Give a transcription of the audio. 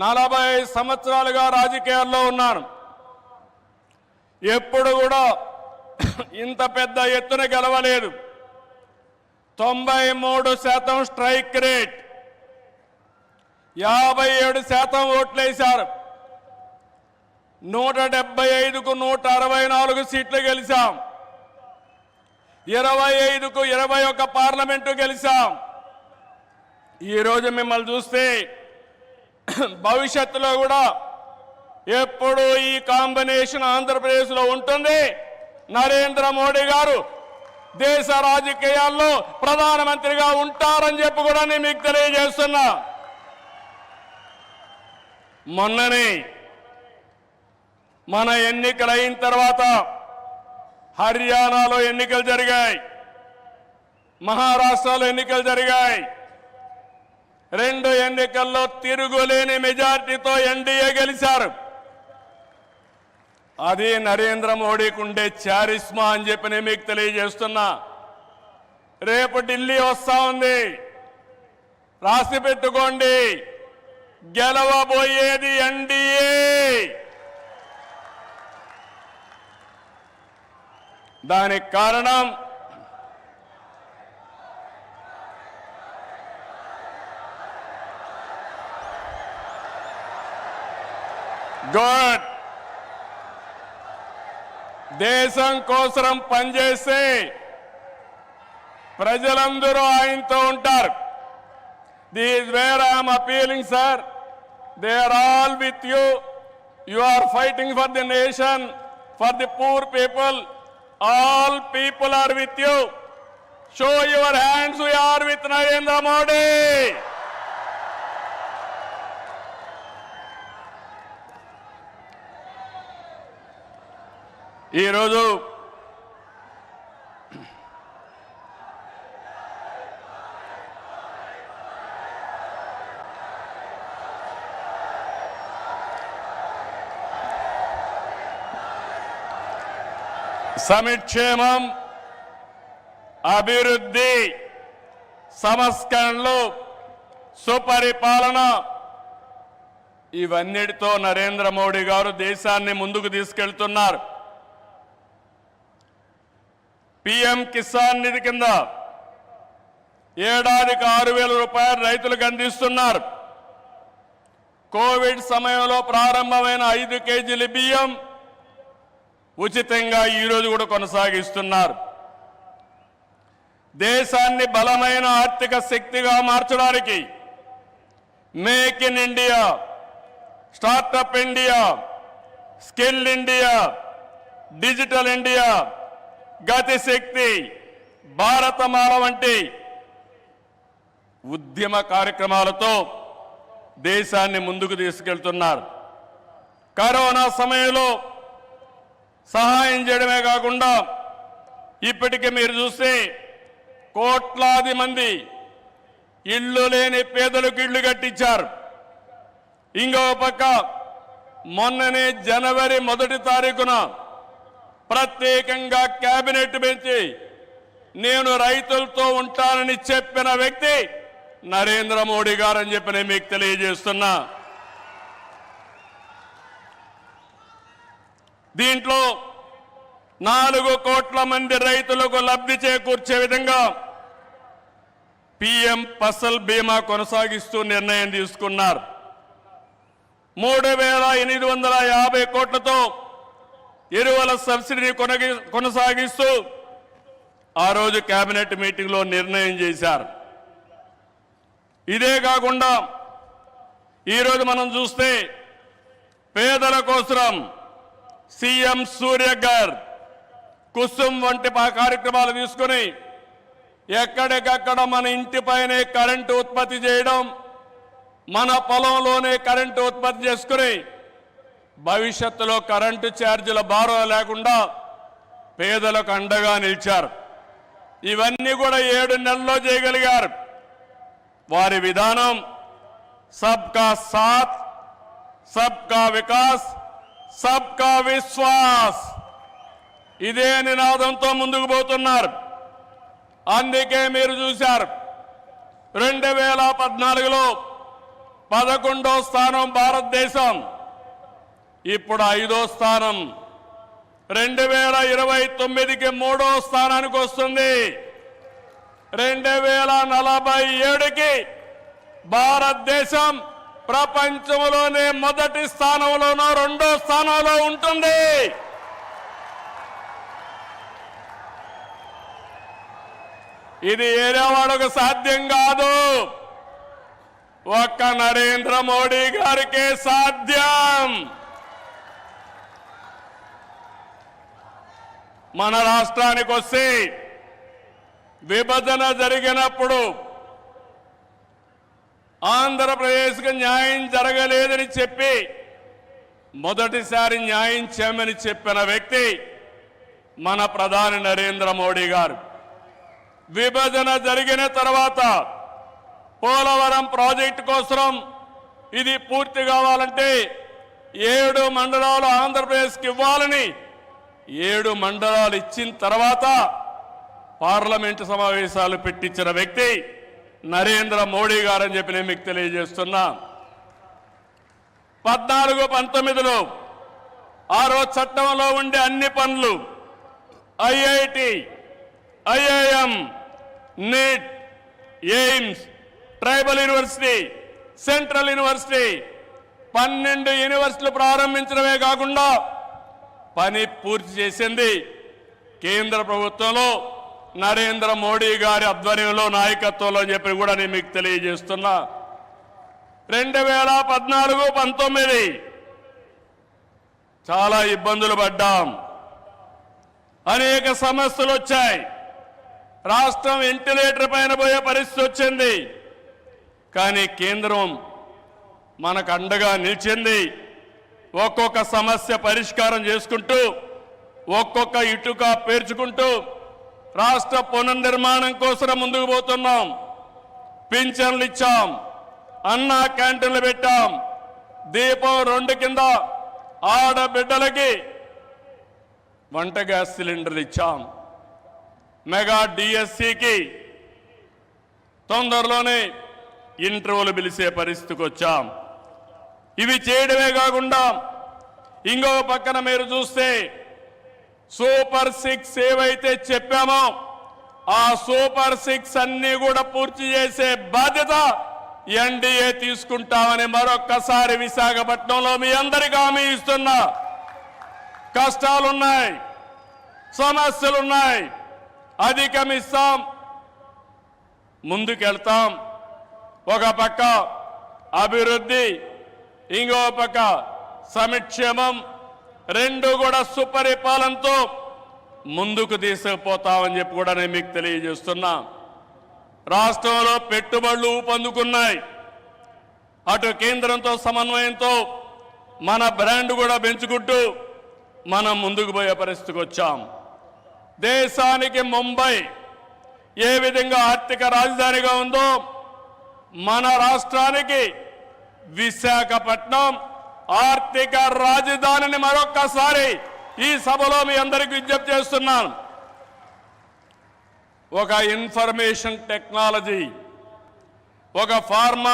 40 సంవత్సరాలుగా రాజకీయాల్లో ఉన్నాను. ఎప్పుడు కూడా ఇంత పెద్ద ఎత్తున గెలవలేదు. 93% స్ట్రైక్ రేట్, 57% ఓట్లేశారు. 175కు 164 సీట్లు గెలిచాం. 25కు 21 పార్లమెంటు గెలిచాం. ఈరోజు మిమ్మల్ని చూస్తే భవిష్యత్తులో కూడా ఎప్పుడు ఈ కాంబినేషన్ ఆంధ్రప్రదేశ్లో ఉంటుంది. నరేంద్ర మోడీ గారు దేశ రాజకీయాల్లో ప్రధానమంత్రిగా ఉంటారని చెప్పి కూడా నేను మీకు తెలియజేస్తున్నా. మొన్ననే మన ఎన్నికలు అయిన తర్వాత హర్యానాలో ఎన్నికలు జరిగాయి, మహారాష్ట్రలో ఎన్నికలు జరిగాయి. 2 ఎన్నికల్లో తిరుగులేని మెజార్టీతో ఎన్డీఏ గెలిచారు. అది నరేంద్ర మోడీకి ఉండే చారిస్మా అని చెప్పి నేను మీకు తెలియజేస్తున్నా. రేపు ఢిల్లీ వస్తా ఉంది, రాసి పెట్టుకోండి. గెలవబోయేది ఎన్డీఏ. దానికి కారణం గుడ్, దేశం కోసం పనిచేస్తే ప్రజలందరూ ఆయనతో ఉంటారు. This where I'm appealing sir, they are all with you. You are fighting for the nation, for the poor people. All people are with you. Show your hands, we are with Narendra Modi. ఈరోజు సంక్షేమం, అభివృద్ధి, సంస్కరణలు, సుపరిపాలన, ఇవన్నిటితో నరేంద్ర మోడీ గారు దేశాన్ని ముందుకు తీసుకెళ్తున్నారు. PM Kisan నిధి కింద ఏడాదికి 6,000 రూపాయలు రైతులకు అందిస్తున్నారు. కోవిడ్ సమయంలో ప్రారంభమైన 5 కేజీల బియ్యం ఉచితంగా ఈరోజు కూడా కొనసాగిస్తున్నారు. దేశాన్ని బలమైన ఆర్థిక శక్తిగా మార్చడానికి make in India, startup India, skill India, digital India, Gatishakti, Bharatmala వంటి ఉద్యమ కార్యక్రమాలతో దేశాన్ని ముందుకు తీసుకెళ్తున్నారు. కరోనా సమయంలో సహాయం చేయడమే కాకుండా ఇప్పటికే మీరు చూస్తే కోట్లాది మంది ఇళ్ళు లేని పేదలకు ఇళ్ళు కట్టించారు. ఇంకో పక్క మొన్ననే జనవరి 1వ తారీఖున ప్రత్యేకంగా కేబినెట్ పెంచి నేను రైతులతో ఉంటానని చెప్పిన వ్యక్తి నరేంద్ర మోడీ గారు అని చెప్పి నేను మీకు తెలియజేస్తున్నా. దీంట్లో 4 కోట్ల మంది రైతులకు లబ్ధి చేకూర్చే విధంగా పీఎం ఫసల్ బీమా కొనసాగిస్తూ నిర్ణయం తీసుకున్నారు. 3,850 కోట్లతో ఎరువుల సబ్సిడీని కొనసాగిస్తూ ఆ రోజు కేబినెట్ మీటింగ్లో నిర్ణయం చేశారు. ఇదే కాకుండా ఈరోజు మనం చూస్తే పేదల కోసం సీఎం సూర్య గారు కుసుమ్ వంటి కార్యక్రమాలు తీసుకుని ఎక్కడికక్కడ మన ఇంటిపైనే కరెంటు ఉత్పత్తి చేయడం, మన పొలంలోనే కరెంటు ఉత్పత్తి చేసుకుని భవిష్యత్తులో కరెంటు ఛార్జీల భారం లేకుండా పేదలకు అండగా నిలిచారు. ఇవన్నీ కూడా 7 నెలల్లో చేయగలిగారు. వారి విధానం సబ్కా సాత్, సబ్కా వికాస్, సబ్కా విశ్వాస్, ఇదే నినాదంతో ముందుకు పోతున్నారు. అందుకే మీరు చూశారు 2014లో 11వ స్థానం భారతదేశం, ఇప్పుడు 5వ స్థానం. 2029కి 3వ స్థానానికి వస్తుంది. 2047కి భారతదేశం ప్రపంచంలోనే మొదటి స్థానంలోనో 2వ స్థానంలో ఉంటుంది. ఇది ఏరేవాళ్ళకు సాధ్యం కాదు, ఒక్క నరేంద్ర మోడీ గారికే సాధ్యం. మన రాష్ట్రానికి వస్తే విభజన జరిగినప్పుడు ఆంధ్రప్రదేశ్కి న్యాయం జరగలేదని చెప్పి మొదటిసారి న్యాయం చేయమని చెప్పిన వ్యక్తి మన ప్రధాని నరేంద్ర మోడీ గారు. విభజన జరిగిన తర్వాత పోలవరం ప్రాజెక్టు కోసం ఇది పూర్తి కావాలంటే 7 మండలాలు ఆంధ్రప్రదేశ్కి ఇవ్వాలని 7 మండలాలు ఇచ్చిన తర్వాత పార్లమెంటు సమావేశాలు పెట్టించిన వ్యక్తి నరేంద్ర మోడీ గారని చెప్పి నేను మీకు తెలియజేస్తున్నా. 14-19లో ఆ రోజు చట్టంలో ఉండే అన్ని పనులు IIT, IIM, NEET, AIIMS, tribal university, central university 12 యూనివర్సిటీలు ప్రారంభించడమే కాకుండా పని పూర్తి చేసింది కేంద్ర ప్రభుత్వంలో నరేంద్ర మోడీ గారి ఆధ్వర్యంలో నాయకత్వంలో అని చెప్పి కూడా నేను మీకు తెలియజేస్తున్నా. 2014-19 చాలా ఇబ్బందులు పడ్డాం, అనేక సమస్యలు వచ్చాయి, రాష్ట్రం వెంటిలేటర్ పైన పోయే పరిస్థితి వచ్చింది. కానీ కేంద్రం మనకు అండగా నిలిచింది. ఒక్కొక్క సమస్య పరిష్కారం చేసుకుంటూ ఒక్కొక్క ఇటుక పేర్చుకుంటూ రాష్ట్ర పునర్నిర్మాణం కోసం ముందుకు పోతున్నాం. పింఛన్లు ఇచ్చాం, అన్నా క్యాంటీన్లు పెట్టాం, దీపం 2 కింద ఆడబిడ్డలకి వంట గ్యాస్ సిలిండర్లు ఇచ్చాం, మెగా డిఎస్సికి తొందరలోనే ఇంటర్వ్యూలు పిలిచే పరిస్థితికి వచ్చాం. ఇవి చేయడమే కాకుండా ఇంకో పక్కన మీరు చూస్తే సూపర్ 6 ఏవైతే చెప్పామో ఆ సూపర్ 6 అన్ని కూడా పూర్తి చేసే బాధ్యత ఎన్డీఏ తీసుకుంటామని మరొక్కసారి విశాఖపట్నంలో మీ అందరికీ హామీ ఇస్తున్నా. కష్టాలున్నాయి, సమస్యలున్నాయి, అధిగమిస్తాం, ముందుకెళ్తాం. ఒక పక్క అభివృద్ధి, ఇంకో పక్క సంక్షేమం, 2 కూడా సుపరిపాలనతో ముందుకు తీసుకుపోతామని చెప్పి కూడా నేను మీకు తెలియజేస్తున్నా. రాష్ట్రంలో పెట్టుబడులు ఊపందుకున్నాయి. అటు కేంద్రంతో సమన్వయంతో మన బ్రాండ్ కూడా పెంచుకుంటూ మనం ముందుకు పోయే పరిస్థితికి వచ్చాం. దేశానికి ముంబై ఏ విధంగా ఆర్థిక రాజధానిగా ఉందో మన రాష్ట్రానికి విశాఖపట్నం ఆర్థిక రాజధానిని మరొక్కసారి ఈ సభలో మీ అందరికీ విజ్ఞప్తి చేస్తున్నాను. ఒక ఇన్ఫర్మేషన్ టెక్నాలజీ, ఒక ఫార్మా